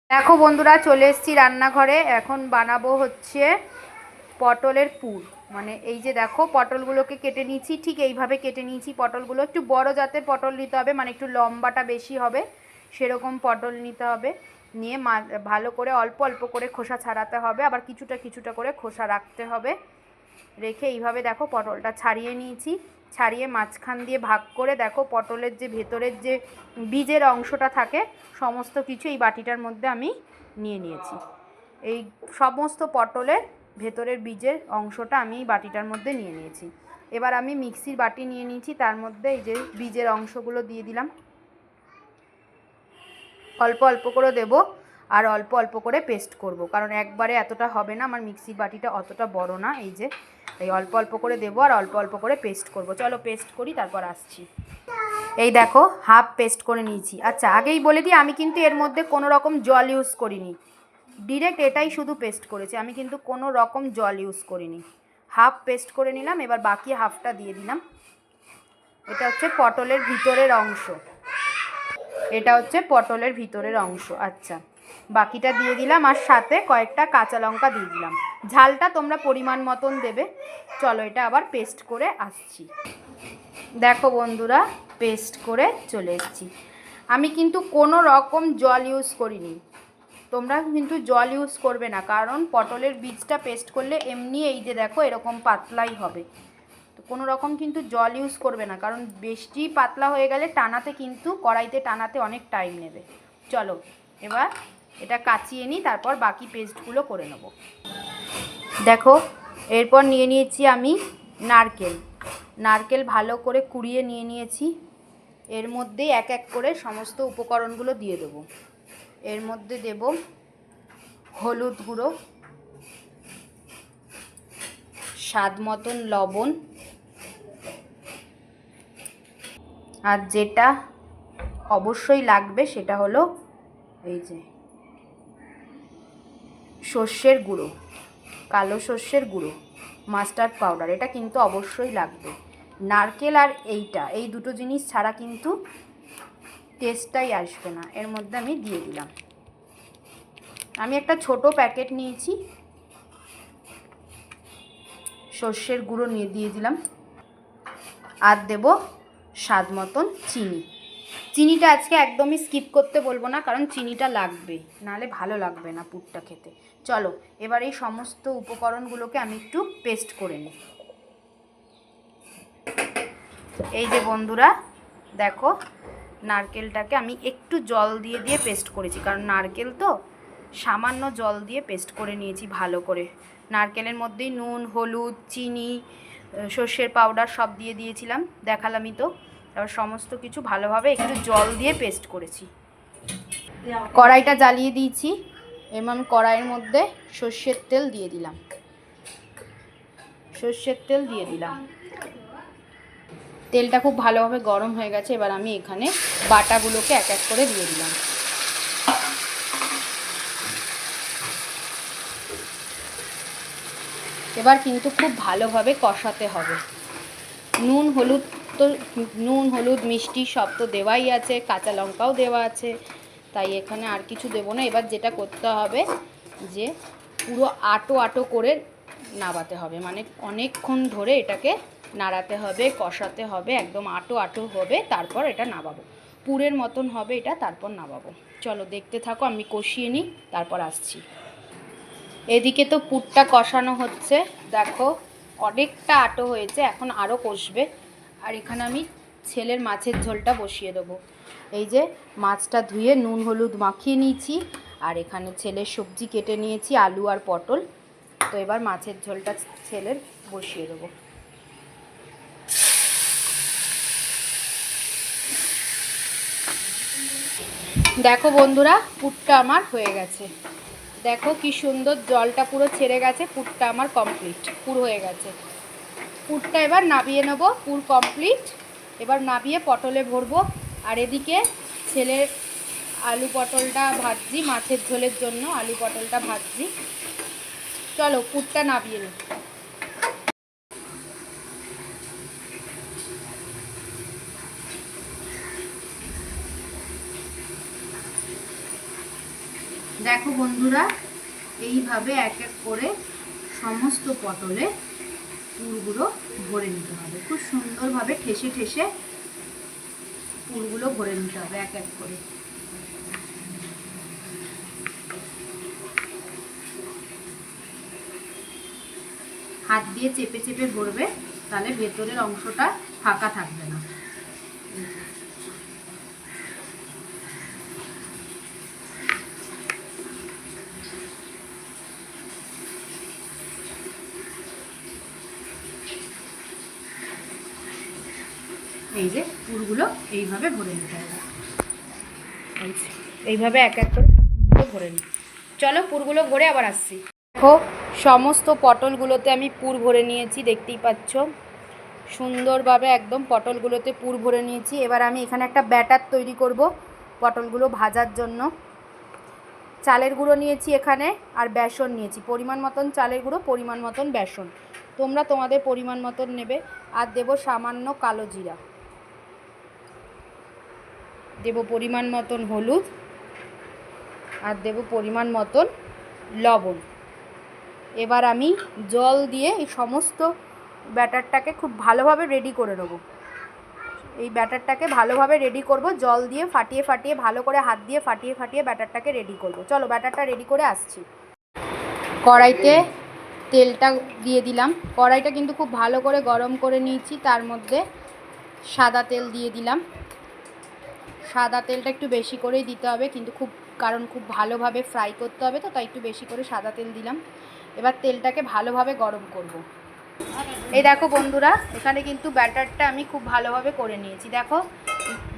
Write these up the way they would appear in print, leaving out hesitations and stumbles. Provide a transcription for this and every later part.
দেখো বন্ধুরা, চলে এসেছি রান্নাঘরে। এখন বানাবো হচ্ছে পটলের পুর। মানে এই যে দেখো, পটলগুলোকে কেটে নিয়েছি, ঠিক এইভাবে কেটে নিয়েছি। পটলগুলো একটু বড় জাতের পটল নিতে হবে, মানে একটু লম্বাটা বেশি হবে সেরকম পটল নিতে হবে। নিয়ে ভালো করে অল্প অল্প করে খোসা ছাড়াতে হবে, আবার কিছুটা কিছুটা করে খোসা রাখতে হবে। রেখে এইভাবে দেখো পটলটা ছাড়িয়ে নিয়েছি। ছাড়িয়ে মাঝখান দিয়ে ভাগ করে দেখো পটলের যে ভেতরের যে বীজের অংশটা থাকে সমস্ত কিছু এই বাটিটার মধ্যে আমি নিয়ে নিয়েছি। এই সমস্ত পটলের ভেতরের বীজের অংশটা আমি এই বাটিটার মধ্যে নিয়ে নিয়েছি। এবার আমি মিক্সির বাটি নিয়ে নিয়েছি, তার মধ্যে এই যে বীজের অংশগুলো দিয়ে দিলাম। অল্প অল্প করে দেব আর অল্প অল্প করে পেস্ট করব, কারণ একবারে এতটা হবে না, আমার মিক্সির বাটিটা অতটা বড় না। এই যে এই অল্প অল্প করে দেবো আর অল্প অল্প করে পেস্ট করব। চলো পেস্ট করি, তারপর আসছি। এই দেখো হাফ পেস্ট করে নিয়েছি। আচ্ছা, আগেই বলে দিই, আমি কিন্তু এর মধ্যে কোনো রকম জল ইউজ করিনি, ডিরেক্ট এটাই শুধু পেস্ট করেছি, আমি কিন্তু কোনো রকম জল ইউজ করিনি। হাফ পেস্ট করে নিলাম, এবার বাকি হাফটা দিয়ে দিলাম। এটা হচ্ছে পটলের ভিতরের অংশ, এটা হচ্ছে পটলের ভিতরের অংশ। আচ্ছা, বাকিটা দিয়ে দিলাম, আর সাথে কয়েকটা কাঁচা লঙ্কা দিয়ে দিলাম। ঝালটা তোমরা পরিমাণ মতন দেবে। চলো এটা আবার পেস্ট করে আসছি। দেখো বন্ধুরা, পেস্ট করে চলে এসেছি। আমি কিন্তু কোনো রকম জল ইউজ করিনি, তোমরা কিন্তু জল ইউজ করবে না, কারণ পটলের বীজটা পেস্ট করলে এমনি এই যে দেখো এরকম পাতলাই হবে। তো কোনো রকম কিন্তু জল ইউজ করবে না, কারণ বেশি পাতলা হয়ে গেলে টানাতে কিন্তু কড়াইতে টানাতে অনেক টাইম নেবে। চলো এবার এটা কাচিয়ে নিই, তারপর বাকি পেস্টগুলো করে নেব। দেখো এরপর নিয়ে নিয়েছি আমি নারকেল। নারকেল ভালো করে কুড়িয়ে নিয়ে নিয়েছি। এর মধ্যে এক এক করে সমস্ত উপকরণগুলো দিয়ে দেবো। এর মধ্যে দেব হলুদ গুঁড়ো, স্বাদ মতন লবণ, আর যেটা অবশ্যই লাগবে সেটা হলো এই যে সর্ষের গুঁড়ো, কালো সর্ষের গুঁড়ো, মাস্টার্ড পাউডার, এটা কিন্তু অবশ্যই লাগবে। নারকেল আর এই দুটো জিনিস ছাড়া কিন্তু টেস্টটাই আসবে না। এর মধ্যে আমি দিয়ে দিলাম। আমি একটা ছোট প্যাকেট নিয়েছি, সর্ষের গুঁড়ো দিয়ে দিলাম। আর দেব স্বাদ মতন চিনি। চিনিটা আজকে একদমই স্কিপ করতে বলবো না, কারণ চিনিটা লাগবে, নাহলে ভালো লাগবে না পুরটা খেতে। চলো এবার এই সমস্ত উপকরণগুলোকে আমি একটু পেস্ট করে নিই। এই যে বন্ধুরা দেখো, নারকেলটাকে আমি একটু জল দিয়ে দিয়ে পেস্ট করেছি, কারণ নারকেল তো সামান্য জল দিয়ে পেস্ট করে নিয়েছি ভালো করে। নারকেলের মধ্যেই নুন, হলুদ, চিনি, সর্ষের পাউডার সব দিয়ে দিয়েছিলাম, দেখালামই তো। এবার সমস্ত কিছু ভালোভাবে একটু জল দিয়ে পেস্ট করেছি। কড়াইটা জ্বালিয়ে দিয়েছি, এবং কড়াইয়ের মধ্যে সর্ষের তেল দিয়ে দিলাম। সর্ষের তেল দিয়ে দিলাম, তেলটা খুব ভালোভাবে গরম হয়ে গেছে। এবার আমি এখানে বাটাগুলোকে এক এক করে দিয়ে দিলাম। এবার কিন্তু খুব ভালোভাবে কষাতে হবে। নুন হলুদ মিষ্টি সব তো দেওয়াই আছে, কাঁচা লঙ্কাও দেওয়া আছে, তাই এখানে আর কিছু দেবো না। এবার যেটা করতে হবে যে পুরো আটো আটো করে নাবাতে হবে, মানে অনেকক্ষণ ধরে এটাকে নাড়াতে হবে, কষাতে হবে, একদম আটো আটো হবে, তারপর এটা নাবাবো। পুরের মতন হবে এটা, তারপর নাবাবো। চলো দেখতে থাকো, আমি কষিয়ে নিই, তারপর আসছি। এদিকে তো পুরটা কষানো হচ্ছে, দেখো অনেকটা আটো হয়েছে, এখন আরও কষবে। আর এখানে আমি ছেলের মাছের ঝোলটা বসিয়ে দেবো। এই যে মাছটা ধুয়ে নুন হলুদ মাখিয়ে নিয়েছি, আর এখানে ছেলের সবজি কেটে নিয়েছি, আলু আর পটল। তো এবার মাছের ঝোলটা ছেলের বসিয়ে দেবো। দেখো বন্ধুরা, পুরটা আমার হয়ে গেছে। দেখো কি সুন্দর জলটা পুরো ছেড়ে গেছে, পুরটা আমার কমপ্লিট, পুর হয়ে গেছে। পুরটা এবার নাবিয়ে নেব, পুর কমপ্লিট। এবার নাবিয়ে পটলে ভরবো। আর এদিকে ছেলের আলু পটলটা ভাজছি, মাছের ঝোলের জন্য আলু পটলটা ভাজছি। চলো পুরটা নাবিয়ে নিই। দেখো বন্ধুরা, এইভাবে এক এক করে সমস্ত পটলে পুরগুলো ভরে নিতে হবে। খুব সুন্দরভাবে ঠেসে ঠেসে পুরগুলো ভরে নিতে হবে এক এক করে। হাত দিয়ে চেপে চেপে ভরবে, তাহলে ভেতরের অংশটা ফাঁকা থাকবে না। এই যে পুরগুলো এইভাবে ভরে নিতে হবে, এইভাবে এক এক করে ভরে নিই। চলো পুরগুলো ভরে আবার আসছি। দেখো সমস্ত পটলগুলোতে আমি পুর ভরে নিয়েছি, দেখতেই পাচ্ছ সুন্দরভাবে একদম পটলগুলোতে পুর ভরে নিয়েছি। এবার আমি এখানে একটা ব্যাটার তৈরি করব পটলগুলো ভাজার জন্য। চালের গুঁড়ো নিয়েছি এখানে, আর বেসন নিয়েছি, পরিমাণ মতন চালের গুঁড়ো, পরিমাণ মতন বেসন, তোমরা তোমাদের পরিমাণ মতন নেবে। আর দেব সামান্য কালো জিরা, দেব পরিমাণ মতন হলুদ, আর দেব পরিমাণ মতন লবণ। এবার আমি জল দিয়ে এই সমস্ত ব্যাটারটাকে খুব ভালোভাবে রেডি করে নেব। এই ব্যাটারটাকে ভালোভাবে রেডি করব, জল দিয়ে ফাটিয়ে ফাটিয়ে, ভালো করে হাত দিয়ে ফাটিয়ে ফাটিয়ে ব্যাটারটাকে রেডি করব। চলো ব্যাটারটা রেডি করে আসছি। কড়াইতে তেলটা দিয়ে দিলাম, কড়াইটা কিন্তু খুব ভালো করে গরম করে নিয়েছি। তার মধ্যে সাদা তেল দিয়ে দিলাম। সাদা তেলটা একটু বেশি করেই দিতে হবে, কিন্তু কারণ খুব ভালোভাবে ফ্রাই করতে হবে, তো তাই একটু বেশি করে সাদা তেল দিলাম। এবার তেলটাকে ভালোভাবে গরম করব। এই দেখো বন্ধুরা, এখানে কিন্তু ব্যাটারটা আমি খুব ভালোভাবে করে নিয়েছি। দেখো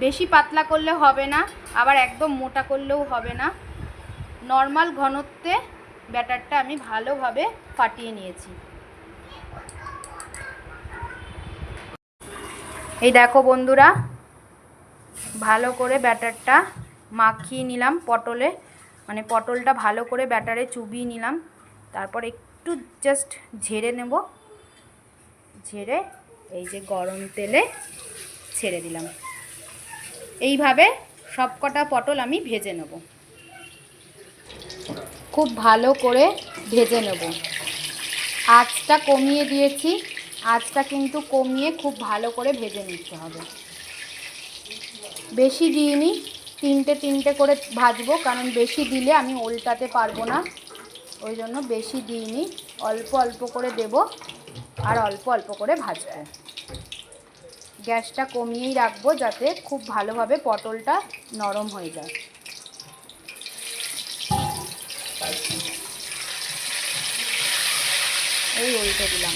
বেশি পাতলা করলে হবে না, আবার একদম মোটা করলেও হবে না, নর্মাল ঘনত্বে ব্যাটারটা আমি ভালোভাবে ফাটিয়ে নিয়েছি। এই দেখো বন্ধুরা, ভালো করে ব্যাটারটা মাখিয়ে নিলাম পটলে, মানে পটলটা ভালো করে ব্যাটারে চুবিয়ে নিলাম। তারপর একটু জাস্ট ঝেড়ে নেব, ঝেড়ে এই যে গরম তেলে ছেড়ে দিলাম। এইভাবে সবকটা পটল আমি ভেজে নেব, খুব ভালো করে ভেজে নেব। আঁচটা কমিয়ে দিয়েছি, আঁচটা কিন্তু কমিয়ে খুব ভালো করে ভেজে নিতে হবে। বেশি দিইনি, তিনটে তিনটে করে ভাজবো, কারণ বেশি দিলে আমি উল্টাতে পারবো না, ওই জন্য বেশি দিইনি, অল্প অল্প করে দেব আর অল্প অল্প করে ভাজবো। গ্যাসটা কমিয়েই রাখবো যাতে খুব ভালোভাবে পটলটা নরম হয়ে যায়। এই উল্টে দিলাম।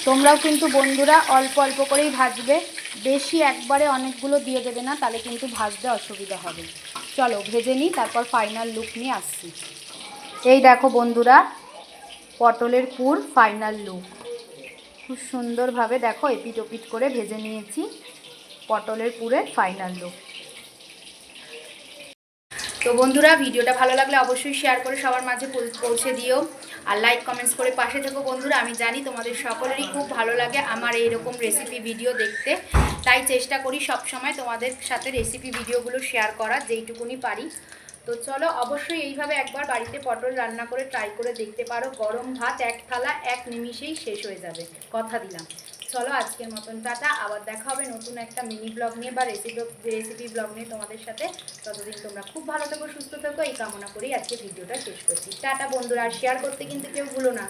তোমরাও কিন্তু বন্ধুরা অল্প অল্প করেই ভাজবে, বেশি একবারে অনেকগুলো দিয়ে দেবে না, তাহলে কিন্তু ভাজতে অসুবিধা হবে। চলো ভেজে নিই, তারপর ফাইনাল লুক নিয়ে আসছি। এই দেখো বন্ধুরা, পটলের পুর ফাইনাল লুক। খুব সুন্দরভাবে দেখো এপিট ওপিট করে ভেজে নিয়েছি, পটলের পুরের ফাইনাল লুক। তো বন্ধুরা, ভিডিওটা ভালো লাগলে অবশ্যই শেয়ার করে সবার মাঝে পৌঁছে দিও, আর লাইক কমেন্টস করে পাশে থেকো বন্ধুরা। আমি জানি তোমাদের সকলেরই খুব ভালো লাগে আমার এইরকম রেসিপি ভিডিও দেখতে, তাই চেষ্টা করি সব সময় তোমাদের সাথে রেসিপি ভিডিওগুলো শেয়ার করার যেইটুকুনি পারি। তো চলো অবশ্যই এইভাবে একবার বাড়িতে পটল রান্না করে ট্রাই করে দেখতে পারো। গরম ভাত এক থালা এক নিমিষেই শেষ হয়ে যাবে, কথা দিলাম। চলো আজকের মতন টাটা, আবার দেখা হবে নতুন একটা মিনি ব্লগ নিয়ে বা রেসিপি ব্লগ নিয়ে তোমাদের সাথে। ততদিন তোমরা খুব ভালো থেকো, সুস্থ থেকো, এই কামনা করেই আজকে ভিডিওটা শেষ করছি। টাটা বন্ধুরা, আর শেয়ার করতে কিন্তু কেউ ভুলো না।